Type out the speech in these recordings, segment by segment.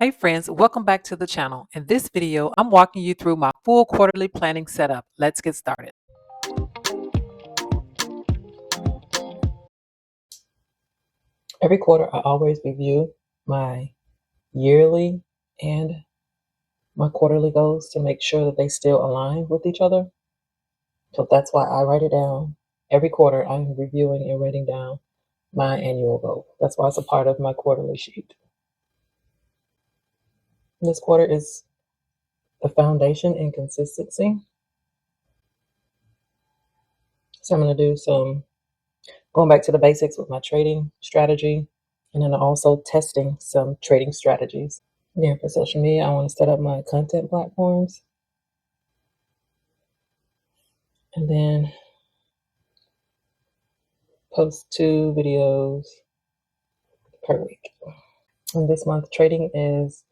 Hey friends, welcome back to the channel. In this video, I'm walking you through my full quarterly planning setup. Let's get started. Every quarter, I always review my yearly and my quarterly goals to make sure that they still align with each other. So that's why I write it down. Every quarter, I'm reviewing and writing down my annual goal. That's why it's a part of my quarterly sheet. This quarter is the foundation and consistency. So I'm going to do some going back to the basics with my trading strategy, and then also testing some trading strategies. Yeah, for social media, I want to set up my content platforms and then post 2 videos per week. And this month, trading is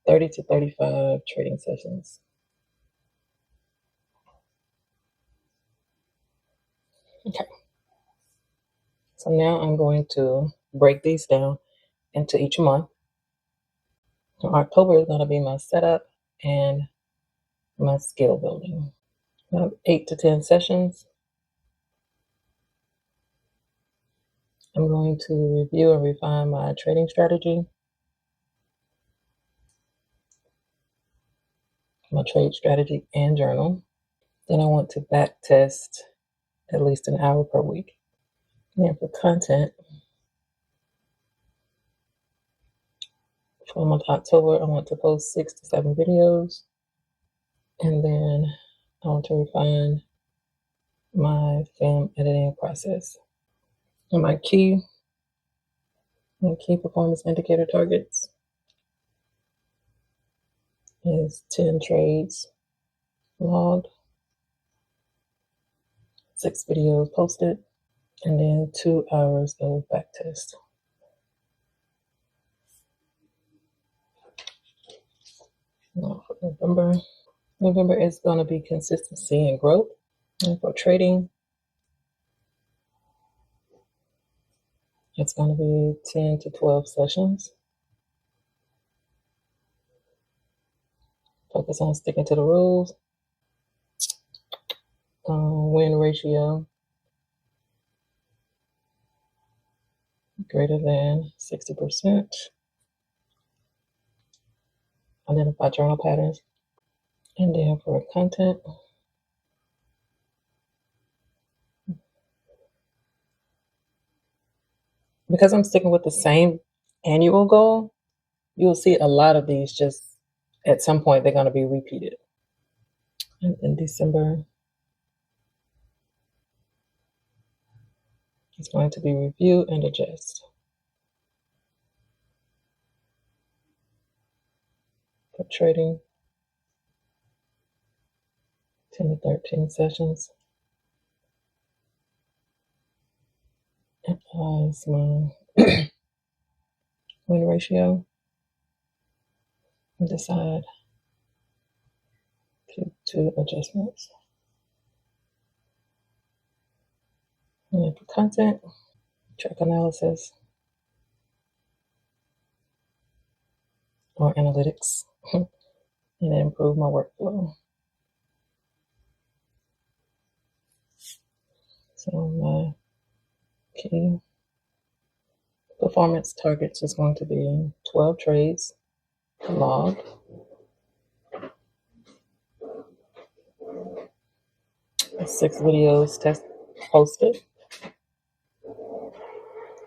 30 to 35 trading sessions. Okay. So now I'm going to break these down into each month. So October is going to be my setup and my skill building. I have 8 to 10 sessions. I'm going to review and refine my trading strategy, my trade strategy and journal. Then I want to back test at least an hour per week. And for content, for the month of October, I want to post 6 to 7 videos. And then I want to refine my film editing process. And my key performance indicator targets is 10 trades logged, 6 videos posted, and then 2 hours of back test. Now for November is going to be consistency and growth. And for trading, it's going to be 10 to 12 sessions. Focus on sticking to the rules. Win ratio greater than 60%. Identify journal patterns. And then for content, because I'm sticking with the same annual goal, you'll see a lot of these just at some point they're going to be repeated. And in December, it's going to be review and adjust. For trading, 10 to 13 sessions. Analyze my win ratio and decide to adjustments. And then for content, track analysis or analytics and improve my workflow. So my key performance targets is going to be 12 trades logged, 6 videos posted,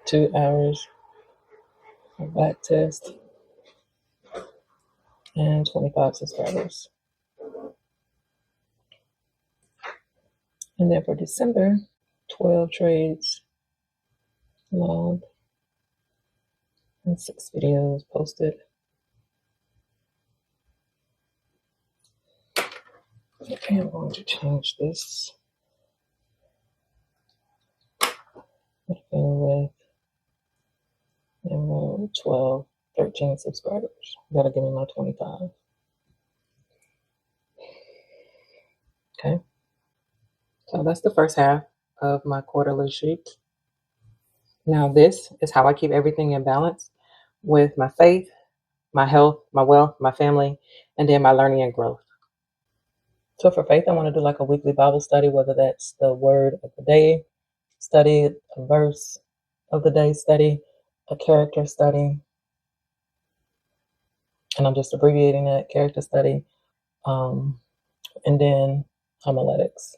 2 hours of back test, and 25 subscribers. And then for December, 12 trades logged and 6 videos posted. Okay, I'm going to change this. With 12, 13 subscribers. That'll give me my 25. Okay. So that's the first half of my quarterly sheet. Now this is how I keep everything in balance with my faith, my health, my wealth, my family, and then my learning and growth. So for faith, I want to do like a weekly Bible study, whether that's the word of the day study, a verse of the day study, a character study, and I'm just abbreviating that character study, and then homiletics.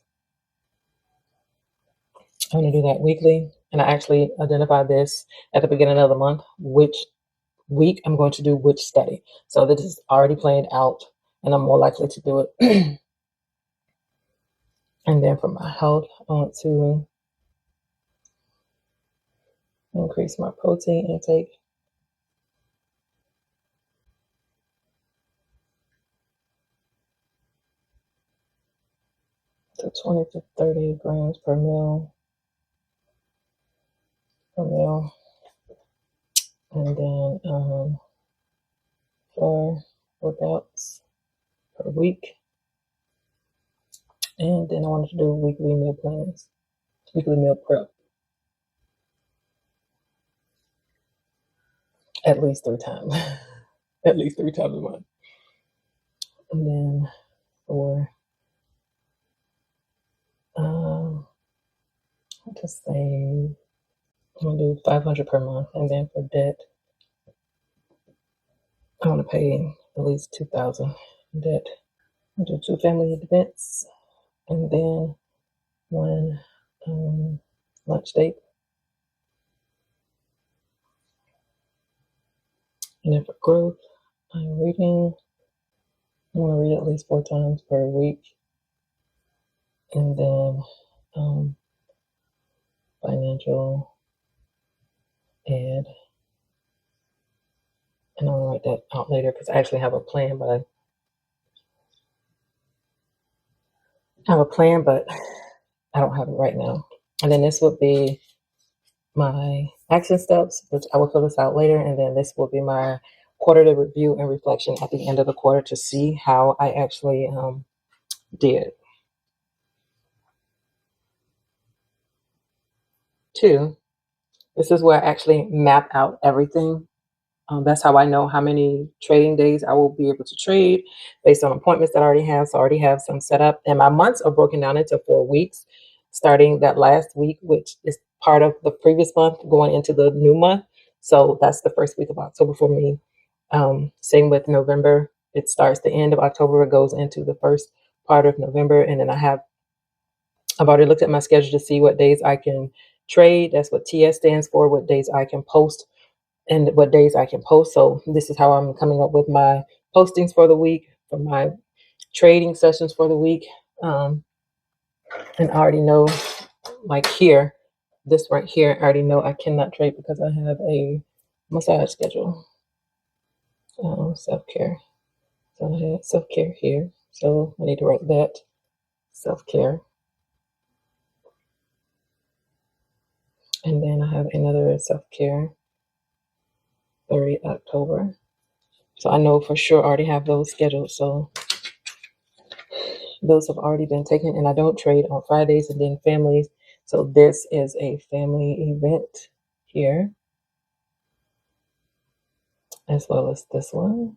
I'm going to do that weekly, and I actually identified this at the beginning of the month, which week I'm going to do which study. So this is already planned out, and I'm more likely to do it. And then for my health, I want to increase my protein intake. To 20 to 30 grams per meal. And then 4 workouts per week. And then I wanted to do weekly meal plans, weekly meal prep, at least 3 times, at least 3 times a month. And then for, I'll just say, I'm gonna do 500 per month. And then for debt, I want to pay at least 2,000 in debt. I'll do 2 family events, and then 1 lunch date. And then for growth, I'm reading. I want to read at least 4 times per week. And then financial ed. And I'll write that out later because I actually have a plan, but I don't have it right now. And then this would be my action steps, which I will fill this out later. And then this will be my quarterly review and reflection at the end of the quarter to see how I actually did. 2, this is where I actually map out everything. That's how I know how many trading days I will be able to trade based on appointments that I already have. So I already have some set up. And my months are broken down into 4 weeks, starting that last week, which is part of the previous month, going into the new month. So that's the first week of October for me. Same with November. It starts the end of October. It goes into the first part of November. And then I've already looked at my schedule to see what days I can trade. That's what TS stands for, what days I can post and what days I can post. So this is how I'm coming up with my postings for the week, for my trading sessions for the week. And I already know, like here, this right here, I already know I cannot trade because I have a massage schedule. Self-care. So I have self-care here. So I need to write that, self-care. And then I have another self-care, 30 October. So I know for sure I already have those scheduled. So those have already been taken, and I don't trade on Fridays. And then families. So this is a family event here, as well as this one.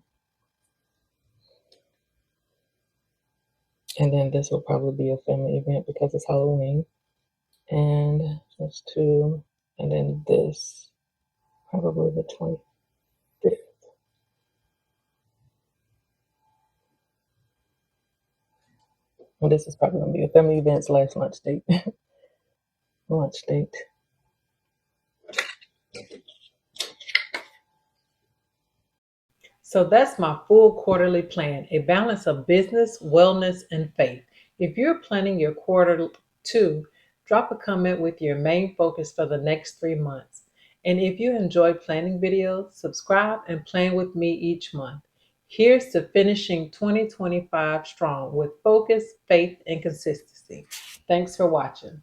And then this will probably be a family event because it's Halloween. And that's 2. And then this, probably the 25th. Well, this is probably going to be a family event / lunch date. Lunch date. So that's my full quarterly plan, a balance of business, wellness, and faith. If you're planning your quarter 2, drop a comment with your main focus for the next 3 months. And if you enjoy planning videos, subscribe and plan with me each month. Here's to finishing 2025 strong with focus, faith, and consistency. Thanks for watching.